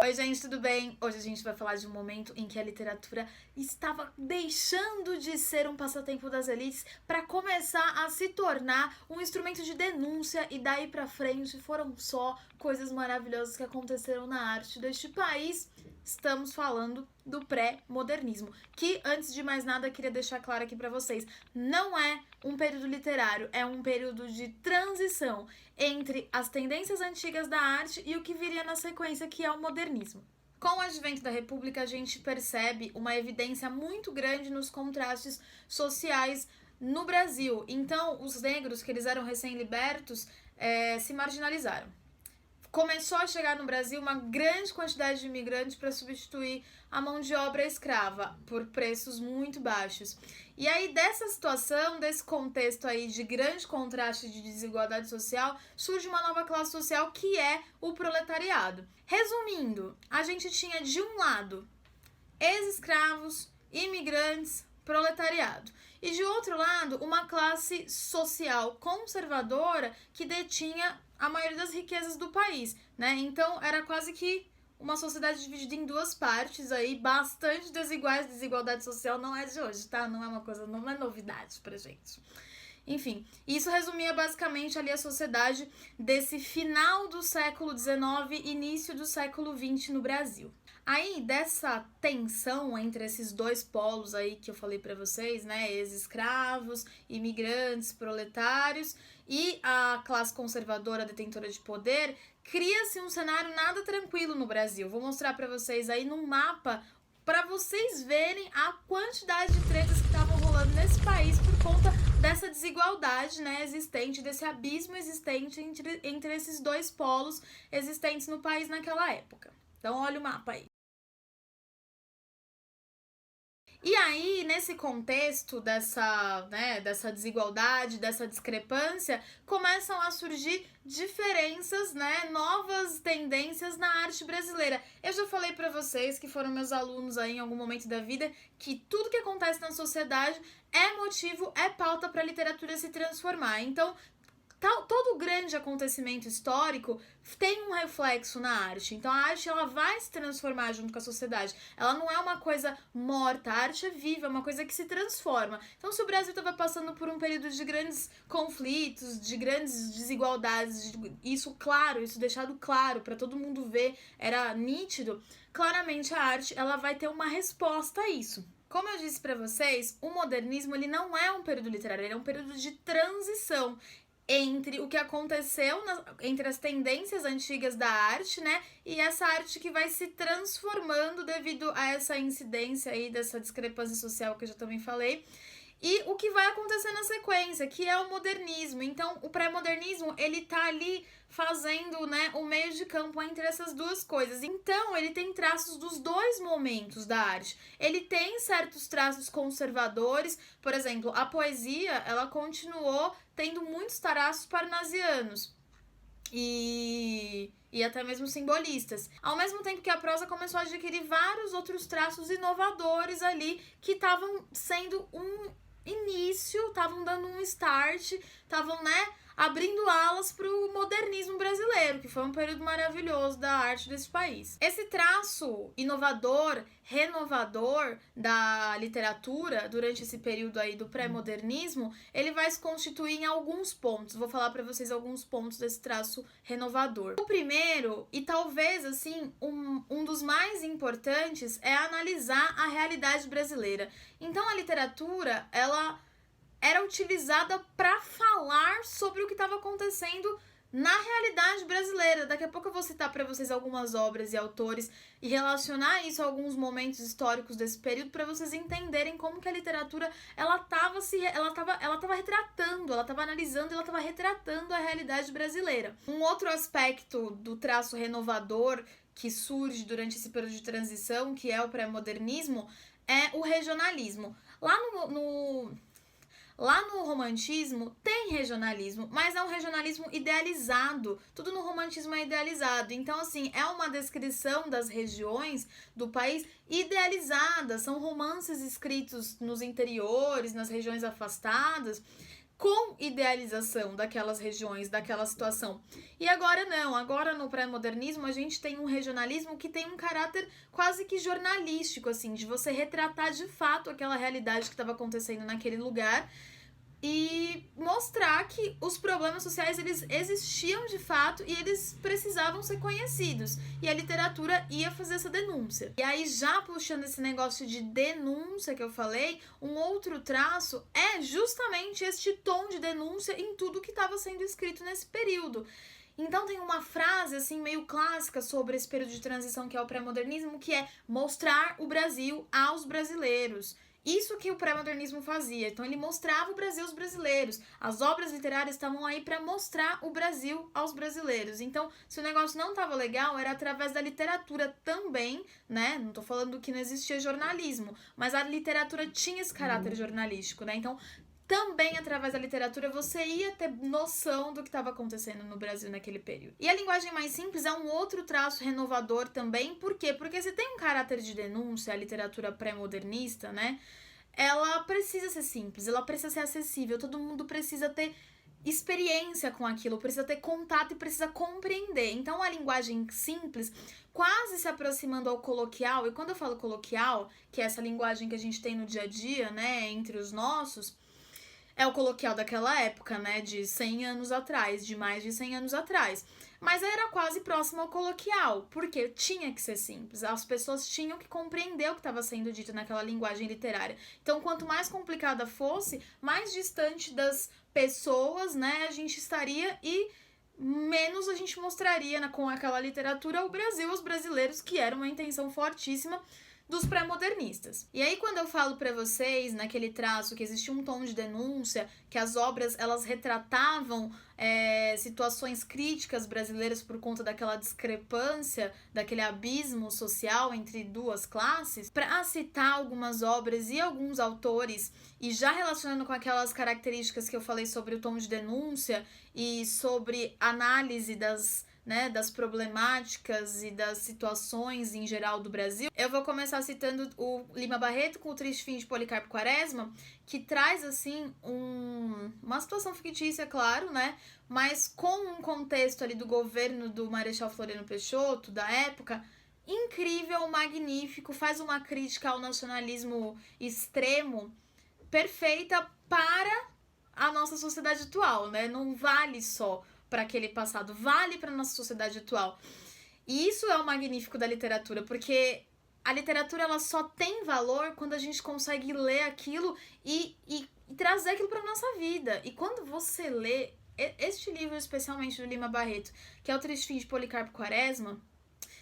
Oi, gente, tudo bem? Hoje a gente vai falar de um momento em que a literatura estava deixando de ser um passatempo das elites para começar a se tornar um instrumento de denúncia, e daí pra frente foram só coisas maravilhosas que aconteceram na arte deste país. Estamos falando do pré-modernismo, que, antes de mais nada, queria deixar claro aqui para vocês, não é um período literário, é um período de transição entre as tendências antigas da arte e o que viria na sequência, que é o modernismo. Com o advento da República, a gente percebe uma evidência muito grande nos contrastes sociais no Brasil. Então, os negros, que eles eram recém-libertos, se marginalizaram. Começou a chegar no Brasil uma grande quantidade de imigrantes para substituir a mão de obra escrava por preços muito baixos. E aí, dessa situação, desse contexto aí de grande contraste de desigualdade social, surge uma nova classe social, que é o proletariado. Resumindo, a gente tinha de um lado ex-escravos, imigrantes, proletariado. E de outro lado, uma classe social conservadora que detinha a maioria das riquezas do país, né? Então era quase que uma sociedade dividida em duas partes aí, bastante desiguais. Desigualdade social não é de hoje, tá? Não é uma coisa, não é novidade pra gente. Enfim, isso resumia basicamente ali a sociedade desse final do século XIX, início do século XX no Brasil. Aí, dessa tensão entre esses dois polos aí que eu falei pra vocês, né, ex-escravos, imigrantes, proletários e a classe conservadora detentora de poder, cria-se um cenário nada tranquilo no Brasil. Vou mostrar pra vocês aí num mapa para vocês verem a quantidade de tretas que estavam rolando nesse país por conta dessa desigualdade, né, existente, desse abismo existente entre esses dois polos existentes no país naquela época. Então, olha o mapa aí. E aí, nesse contexto dessa desigualdade, dessa discrepância, começam a surgir diferenças, né, novas tendências na arte brasileira. Eu já falei pra vocês, que foram meus alunos aí em algum momento da vida, que tudo que acontece na sociedade é motivo, é pauta pra literatura se transformar. Então, todo grande acontecimento histórico tem um reflexo na arte. Então a arte, ela vai se transformar junto com a sociedade. Ela não é uma coisa morta, a arte é viva, é uma coisa que se transforma. Então, se o Brasil estava passando por um período de grandes conflitos, de grandes desigualdades, isso deixado claro para todo mundo ver, era nítido, claramente a arte, ela vai ter uma resposta a isso. Como eu disse para vocês, o modernismo, ele não é um período literário, ele é um período de transição entre o que aconteceu, entre as tendências antigas da arte, né, e essa arte que vai se transformando devido a essa incidência aí, dessa discrepância social que eu já também falei, e o que vai acontecer na sequência, que é o modernismo. Então, o pré-modernismo, ele tá ali fazendo, né, o meio de campo entre essas duas coisas. Então, ele tem traços dos dois momentos da arte. Ele tem certos traços conservadores, por exemplo, a poesia, ela continuou tendo muitos traços parnasianos e até mesmo simbolistas. Ao mesmo tempo que a prosa começou a adquirir vários outros traços inovadores ali, que estavam sendo um início, estavam dando um start, estavam, né, abrindo alas para o modernismo brasileiro, que foi um período maravilhoso da arte desse país. Esse traço inovador, renovador da literatura durante esse período aí do pré-modernismo, ele vai se constituir em alguns pontos. Vou falar para vocês alguns pontos desse traço renovador. O primeiro, e talvez assim um dos mais importantes, é analisar a realidade brasileira. Então, a literatura, ela era utilizada para falar sobre o que estava acontecendo na realidade brasileira. Daqui a pouco eu vou citar para vocês algumas obras e autores e relacionar isso a alguns momentos históricos desse período, para vocês entenderem como que a literatura, ela estava retratando, ela estava analisando, ela estava retratando a realidade brasileira. Um outro aspecto do traço renovador que surge durante esse período de transição, que é o pré-modernismo, é o regionalismo. Lá no romantismo tem regionalismo, mas é um regionalismo idealizado. Tudo no romantismo é idealizado. Então, assim, é uma descrição das regiões do país idealizada. São romances escritos nos interiores, nas regiões afastadas, com idealização daquelas regiões, daquela situação. E agora não, agora no pré-modernismo a gente tem um regionalismo que tem um caráter quase que jornalístico, assim, de você retratar de fato aquela realidade que estava acontecendo naquele lugar e mostrar que os problemas sociais eles existiam de fato e eles precisavam ser conhecidos. E a literatura ia fazer essa denúncia. E aí, já puxando esse negócio de denúncia que eu falei, um outro traço é justamente este tom de denúncia em tudo que estava sendo escrito nesse período. Então tem uma frase assim meio clássica sobre esse período de transição que é o pré-modernismo, que é mostrar o Brasil aos brasileiros. Isso que o pré-modernismo fazia. Então ele mostrava o Brasil aos brasileiros. As obras literárias estavam aí para mostrar o Brasil aos brasileiros. Então, se o negócio não estava legal, era através da literatura também, né? Não tô falando que não existia jornalismo, mas a literatura tinha esse caráter jornalístico, né? Então, também através da literatura você ia ter noção do que estava acontecendo no Brasil naquele período. E a linguagem mais simples é um outro traço renovador também. Por quê? Porque se tem um caráter de denúncia, a literatura pré-modernista, né? Ela precisa ser simples, ela precisa ser acessível, todo mundo precisa ter experiência com aquilo, precisa ter contato e precisa compreender. Então a linguagem simples, quase se aproximando ao coloquial, e quando eu falo coloquial, que é essa linguagem que a gente tem no dia a dia, né, entre os nossos, é o coloquial daquela época, né, de 100 anos atrás, de mais de 100 anos atrás. Mas era quase próximo ao coloquial, porque tinha que ser simples. As pessoas tinham que compreender o que estava sendo dito naquela linguagem literária. Então, quanto mais complicada fosse, mais distante das pessoas, né, a gente estaria e menos a gente mostraria com aquela literatura o Brasil aos brasileiros, que era uma intenção fortíssima dos pré-modernistas. E aí quando eu falo para vocês, naquele traço, que existia um tom de denúncia, que as obras elas retratavam situações críticas brasileiras por conta daquela discrepância, daquele abismo social entre duas classes, para citar algumas obras e alguns autores, e já relacionando com aquelas características que eu falei sobre o tom de denúncia e sobre análise das problemáticas e das situações em geral do Brasil, eu vou começar citando o Lima Barreto com O Triste Fim de Policarpo Quaresma, que traz, assim, uma situação fictícia, claro, né, mas com um contexto ali do governo do Marechal Floriano Peixoto, da época, incrível, magnífico, faz uma crítica ao nacionalismo extremo, perfeita para a nossa sociedade atual, né, não vale só para aquele passado, vale para nossa sociedade atual. E isso é o magnífico da literatura, porque a literatura ela só tem valor quando a gente consegue ler aquilo e trazer aquilo para nossa vida. E quando você lê este livro, especialmente do Lima Barreto, que é O Triste Fim de Policarpo Quaresma,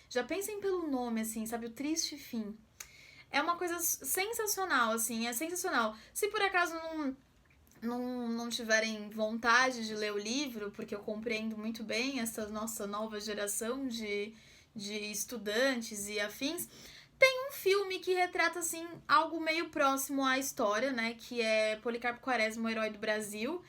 já pensem pelo nome, assim, sabe? O Triste Fim. É uma coisa sensacional, assim, é sensacional. Se por acaso não tiverem vontade de ler o livro, porque eu compreendo muito bem essa nossa nova geração de estudantes e afins, tem um filme que retrata, assim, algo meio próximo à história, né, que é Policarpo Quaresma, o Herói do Brasil.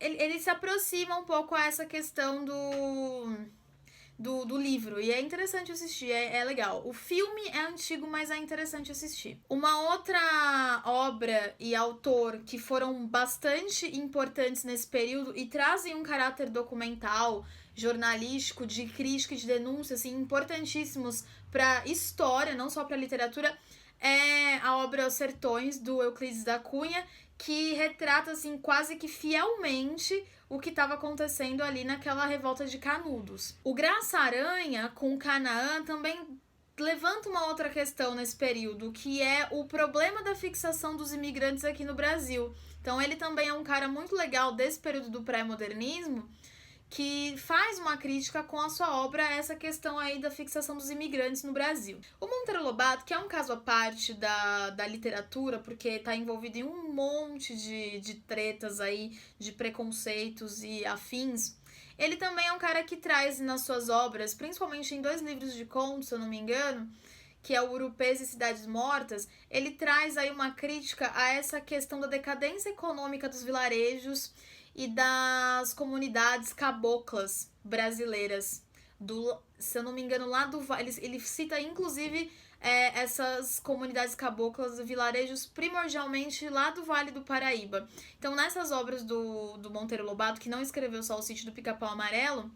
Ele se aproxima um pouco a essa questão do livro, e é interessante assistir, é legal. O filme é antigo, mas é interessante assistir. Uma outra obra e autor que foram bastante importantes nesse período e trazem um caráter documental, jornalístico, de crítica e de denúncia, assim, importantíssimos para história, não só para literatura, é a obra Os Sertões, do Euclides da Cunha, que retrata, assim, quase que fielmente o que estava acontecendo ali naquela revolta de Canudos. O Graça Aranha, com Canaã, também levanta uma outra questão nesse período, que é o problema da fixação dos imigrantes aqui no Brasil. Então ele também é um cara muito legal desse período do pré-modernismo, que faz uma crítica com a sua obra a essa questão aí da fixação dos imigrantes no Brasil. O Monteiro Lobato, que é um caso à parte da literatura, porque está envolvido em um monte de tretas aí, de preconceitos e afins, ele também é um cara que traz nas suas obras, principalmente em 2 livros de contos, se eu não me engano, que é o Urupês e Cidades Mortas, ele traz aí uma crítica a essa questão da decadência econômica dos vilarejos e das comunidades caboclas brasileiras do se eu não me engano, lá do Vale, ele cita inclusive essas comunidades caboclas, vilarejos primordialmente lá do Vale do Paraíba. Então, nessas obras do Monteiro Lobato, que não escreveu só o Sítio do Pica-Pau Amarelo,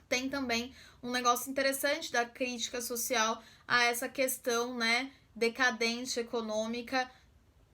tem também um negócio interessante da crítica social a essa questão, né, decadente econômica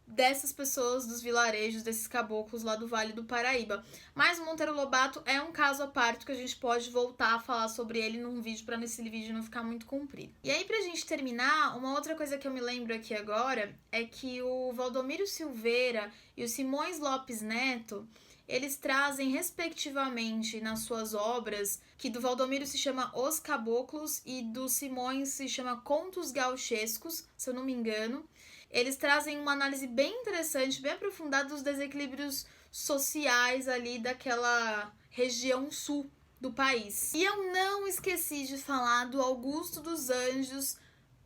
dessas pessoas, dos vilarejos, desses caboclos lá do Vale do Paraíba. Mas o Monteiro Lobato é um caso à parte que a gente pode voltar a falar sobre ele num vídeo, para nesse vídeo não ficar muito comprido. E aí, pra gente terminar, uma outra coisa que eu me lembro aqui agora é que o Valdomiro Silveira e o Simões Lopes Neto, eles trazem, respectivamente, nas suas obras, que do Valdomiro se chama Os Caboclos e do Simões se chama Contos Gauchescos, se eu não me engano. Eles trazem uma análise bem interessante, bem aprofundada dos desequilíbrios sociais ali daquela região sul do país. E eu não esqueci de falar do Augusto dos Anjos,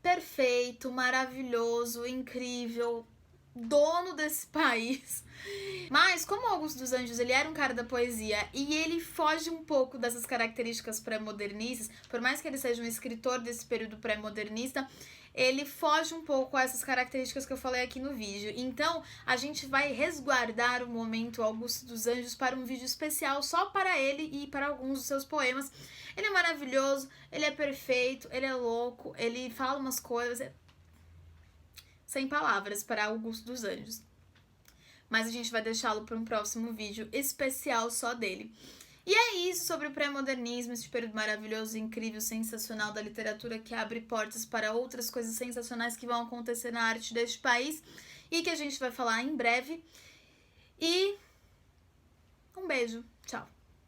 perfeito, maravilhoso, incrível, dono desse país. Mas como o Augusto dos Anjos, ele era um cara da poesia e ele foge um pouco dessas características pré-modernistas, por mais que ele seja um escritor desse período pré-modernista, ele foge um pouco a essas características que eu falei aqui no vídeo. Então, a gente vai resguardar o momento Augusto dos Anjos para um vídeo especial só para ele e para alguns dos seus poemas. Ele é maravilhoso, ele é perfeito, ele é louco, ele fala umas coisas... Sem palavras para Augusto dos Anjos. Mas a gente vai deixá-lo para um próximo vídeo especial só dele. E é isso sobre o pré-modernismo, esse período maravilhoso, incrível, sensacional da literatura que abre portas para outras coisas sensacionais que vão acontecer na arte deste país e que a gente vai falar em breve. E um beijo, tchau!